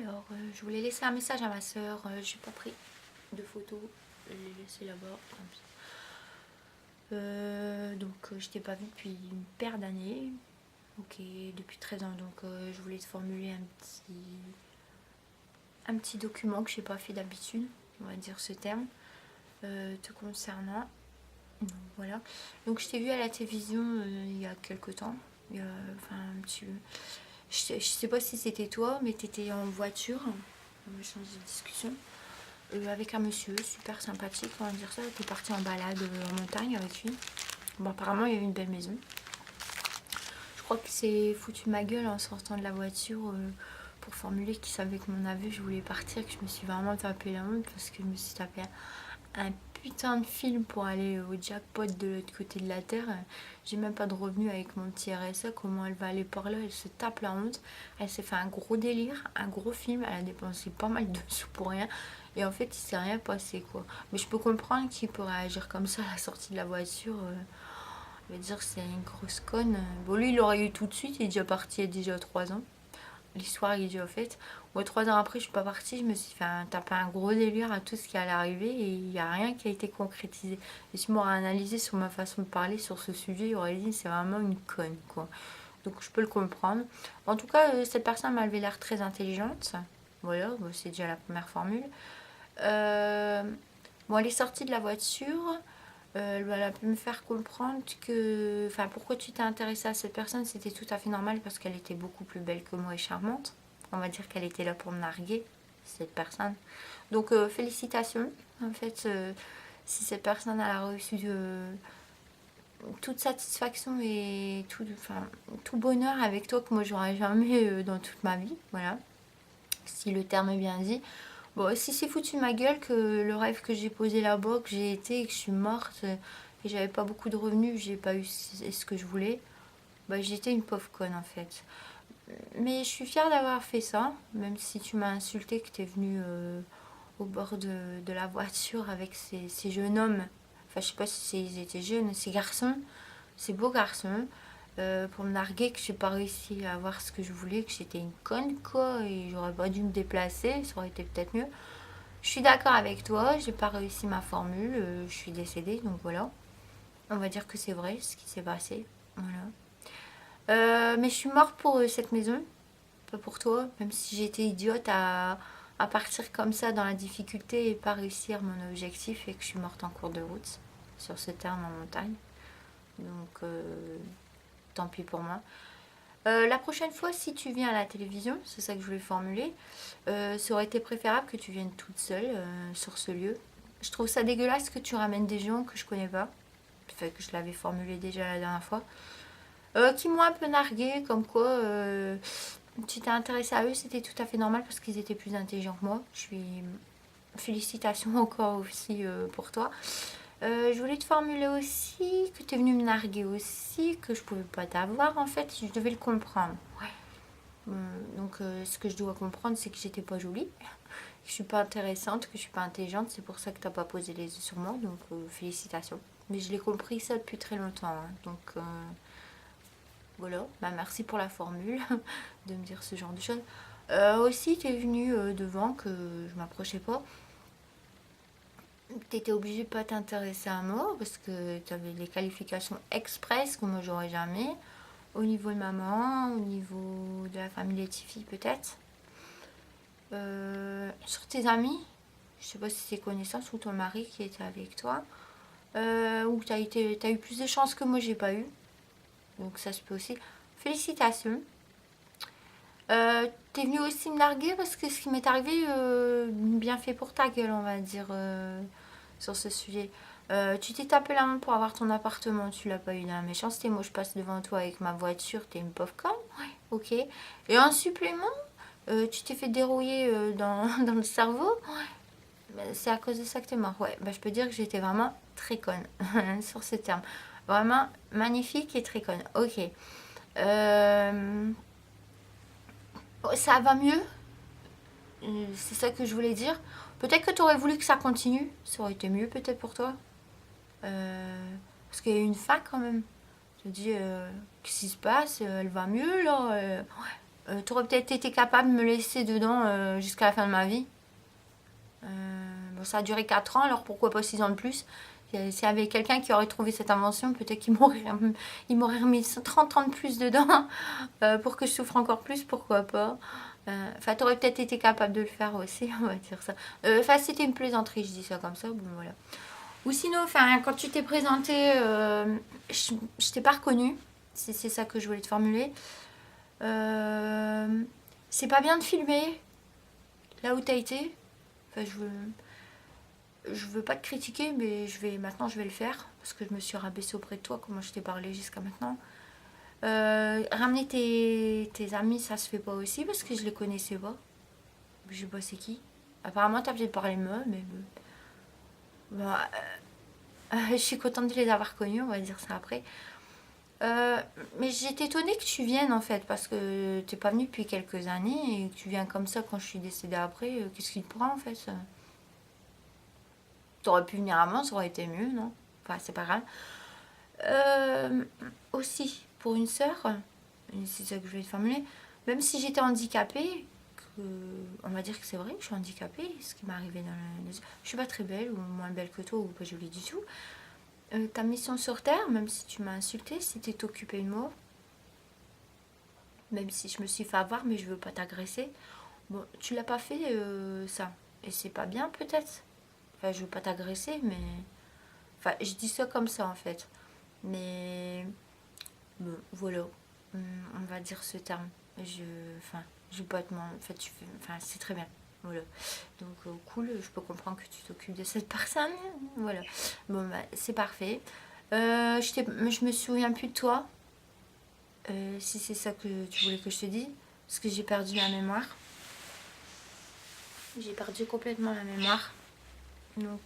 Alors, je voulais laisser un message à ma soeur. J'ai pas pris de photos. Je l'ai laissé là-bas. Je t'ai pas vue depuis une paire d'années. Ok, depuis 13 ans. Donc, je voulais te formuler un petit document que j'ai pas fait d'habitude. On va dire ce terme. Te concernant. Donc, voilà. Donc, je t'ai vue à la télévision il y a quelques temps. Enfin, un petit peu. Je sais pas si c'était toi, mais t'étais en voiture. On échange de discussion. Avec un monsieur super sympathique, on va dire ça. T'es parti en balade en montagne avec lui. Bon, apparemment, il y avait une belle maison. Je crois qu'il s'est foutu de ma gueule en sortant de la voiture pour formuler qu'il savait que mon aveu, je voulais partir, que je me suis vraiment tapé la honte parce que je me suis tapé un putain de film pour aller au jackpot de l'autre côté de la terre. J'ai même pas de revenus avec mon petit RSA. Comment elle va aller par là? Elle se tape la honte. Elle s'est fait un gros délire, un gros film. Elle a dépensé pas mal de sous pour rien. Et en fait, il s'est rien passé quoi. Mais je peux comprendre qu'il peut réagir comme ça à la sortie de la voiture. Je veux dire, c'est une grosse conne. Bon, lui, il l'aurait eu tout de suite. Il est déjà parti il y a déjà 3 ans. L'histoire est déjà faite. Moi, 3 ans après, je suis pas partie. Je me suis fait taper un gros délire à tout ce qui allait arriver et il n'y a rien qui a été concrétisé. Et si m'aurait analysé sur ma façon de parler sur ce sujet, il aurait dit c'est vraiment une conne, quoi. Donc, je peux le comprendre. En tout cas, cette personne m'avait l'air très intelligente. Voilà, bon, c'est déjà la première formule. Bon, elle est sortie de la voiture. Elle a pu me faire comprendre que... Enfin, pourquoi tu t'es intéressée à cette personne, c'était tout à fait normal parce qu'elle était beaucoup plus belle que moi et charmante. On va dire qu'elle était là pour me narguer, cette personne. Donc, félicitations. En fait, si cette personne elle a reçu toute satisfaction et tout bonheur avec toi que moi j'aurais jamais dans toute ma vie, voilà. Si le terme est bien dit. Bon, si c'est foutu de ma gueule que le rêve que j'ai posé là-bas, que j'ai été, que je suis morte et j'avais pas beaucoup de revenus, j'ai pas eu ce que je voulais, bah j'étais une pauvre conne en fait. Mais je suis fière d'avoir fait ça, même si tu m'as insulté, que t'es venue au bord de la voiture avec ces jeunes hommes. Enfin, je sais pas si ils étaient jeunes, ces garçons, ces beaux garçons, pour me narguer, que j'ai pas réussi à avoir ce que je voulais, que j'étais une conne quoi, et j'aurais pas dû me déplacer, ça aurait été peut-être mieux. Je suis d'accord avec toi, j'ai pas réussi ma formule, je suis décédée, donc voilà. On va dire que c'est vrai ce qui s'est passé. Voilà. Mais je suis morte pour cette maison, pas pour toi, même si j'étais idiote à partir comme ça dans la difficulté et pas réussir mon objectif et que je suis morte en cours de route sur ce terme en montagne. Donc tant pis pour moi. La prochaine fois, si tu viens à la télévision, c'est ça que je voulais formuler, ça aurait été préférable que tu viennes toute seule sur ce lieu. Je trouve ça dégueulasse que tu ramènes des gens que je connais pas, enfin que je l'avais formulé déjà la dernière fois, qui m'ont un peu nargué, comme quoi tu t'es intéressée à eux, c'était tout à fait normal parce qu'ils étaient plus intelligents que moi. Je suis... Félicitations encore aussi pour toi. Je voulais te formuler aussi que tu es venu me narguer aussi, que je pouvais pas t'avoir en fait, je devais le comprendre. Ouais. Donc ce que je dois comprendre, c'est que j'étais pas jolie, que je suis pas intéressante, que je suis pas intelligente, c'est pour ça que t'as pas posé les yeux sur moi, donc félicitations. Mais je l'ai compris ça depuis très longtemps, hein. Donc voilà, bah, merci pour la formule de me dire ce genre de choses. Aussi, t'es venu devant que je m'approchais pas. T'étais obligé de pas t'intéresser à moi parce que t'avais les qualifications express que moi j'aurais jamais. Au niveau de maman, au niveau de la famille Letifi peut-être. Sur tes amis, je sais pas si c'est connaissance ou ton mari qui était avec toi. Ou t'as eu plus de chance que moi j'ai pas eu. Donc ça se peut aussi. Félicitations. T'es venu aussi me narguer parce que ce qui m'est arrivé, bien fait pour ta gueule, on va dire, sur ce sujet. Tu t'es tapé la main pour avoir ton appartement, tu l'as pas eu dans la méchanceté. Moi, je passe devant toi avec ma voiture, t'es une pauvre conne. Ouais, ok. Et en supplément, tu t'es fait dérouiller dans le cerveau. Ouais. Bah, c'est à cause de ça que t'es mort. Ouais, bah, je peux dire que j'étais vraiment très conne sur ce terme. Vraiment magnifique et très conne. Ok. Ça va mieux. C'est ça que je voulais dire. Peut-être que tu aurais voulu que ça continue. Ça aurait été mieux peut-être pour toi. Parce qu'il y a eu une fin quand même. Je te dis, qu'est-ce qui se passe? Elle va mieux là. Ouais. T'aurais peut-être été capable de me laisser dedans jusqu'à la fin de ma vie. Bon, ça a duré 4 ans, alors pourquoi pas 6 ans de plus. S'il y avait quelqu'un qui aurait trouvé cette invention, peut-être qu'il m'aurait remis 30 ans de plus dedans pour que je souffre encore plus, pourquoi pas. Enfin, t'aurais peut-être été capable de le faire aussi, on va dire ça. Enfin, c'était une plaisanterie, je dis ça comme ça, bon voilà. Ou sinon, enfin, quand tu t'es présenté, je t'ai pas reconnue. C'est ça que je voulais te formuler. C'est pas bien de filmer là où t'as été. Enfin, je veux pas te critiquer, mais maintenant je vais le faire parce que je me suis rabaissée auprès de toi, comment je t'ai parlé jusqu'à maintenant. Ramener tes amis, ça se fait pas aussi parce que je les connaissais pas. Je sais pas c'est qui. Apparemment, t'as peut-être parlé de moi, mais bon, je suis contente de les avoir connus, on va dire ça après. Mais j'étais étonnée que tu viennes en fait, parce que t'es pas venu depuis quelques années et que tu viens comme ça quand je suis décédée après. Qu'est-ce qui te prend en fait ça? T'aurais pu venir avant, ça aurait été mieux, non? Enfin, c'est pas grave. Aussi, pour une sœur, c'est ça que je voulais te formuler, même si j'étais handicapée, on va dire que c'est vrai que je suis handicapée, ce qui m'est arrivé dans la... Je suis pas très belle ou moins belle que toi ou pas jolie du tout. Ta mission sur Terre, même si tu m'as insulté, c'était t'occuper de moi. Même si je me suis fait avoir, mais je veux pas t'agresser. Bon, tu l'as pas fait ça. Et c'est pas bien peut-être. Enfin, je veux pas t'agresser, mais... Enfin, je dis ça comme ça en fait. Mais... Bon, voilà. On va dire ce terme. Enfin, je veux pas te mentir. En fait, enfin, c'est très bien. Voilà. Donc, cool, je peux comprendre que tu t'occupes de cette personne. Voilà. Bon, bah, c'est parfait. Je me souviens plus de toi. Si c'est ça que tu voulais que je te dise. Parce que j'ai perdu la mémoire. J'ai perdu complètement la mémoire. Donc,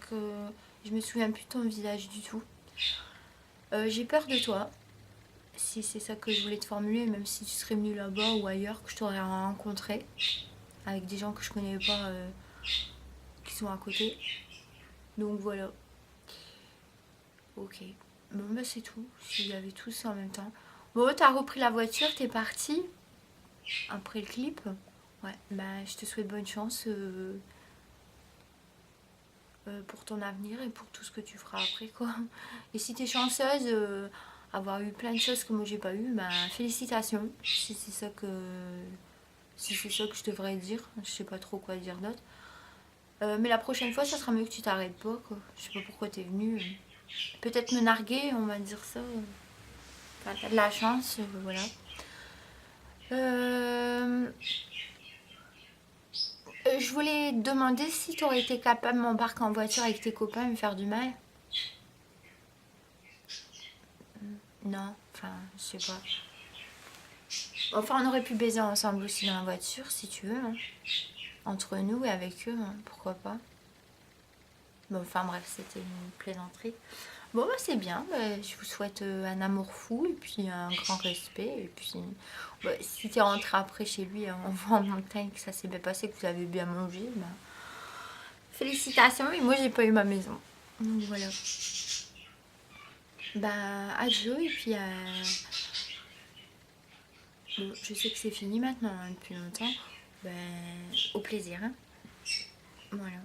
je me souviens plus de ton visage du tout. J'ai peur de toi. Si c'est ça que je voulais te formuler, même si tu serais venu là-bas ou ailleurs, que je t'aurais rencontré. Avec des gens que je connais pas qui sont à côté. Donc voilà. Ok. Bon, bah c'est tout. S'il y avait tout ça en même temps. Bon, t'as repris la voiture, t'es parti. Après le clip. Ouais, bah je te souhaite bonne chance pour ton avenir et pour tout ce que tu feras après, quoi. Et si t'es chanceuse, avoir eu plein de choses que moi j'ai pas eu, bah félicitations. Si c'est ça que... Si c'est ça que je devrais dire. Je sais pas trop quoi dire d'autre. Mais la prochaine fois, ça sera mieux que tu t'arrêtes pas, quoi. Je sais pas pourquoi t'es venu. Peut-être me narguer, on va dire ça. Enfin, t'as de la chance, voilà. Je voulais te demander si tu aurais été capable de m'embarquer en voiture avec tes copains et me faire du mal. Non, enfin, je sais pas. Enfin, on aurait pu baiser ensemble aussi dans la voiture, si tu veux. Hein. Entre nous et avec eux, hein, pourquoi pas. Bon, enfin bref, c'était une plaisanterie. Bon, bah, c'est bien. Bah, je vous souhaite un amour fou et puis un grand respect. Et puis, bah, si tu es rentré après chez lui en montagne, que ça s'est bien passé, que vous avez bien mangé, bah, félicitations. Et moi, j'ai pas eu ma maison. Donc voilà. Bah, adieu. Et puis, bon, je sais que c'est fini maintenant, hein, depuis longtemps. Ben, au plaisir. Hein. Voilà.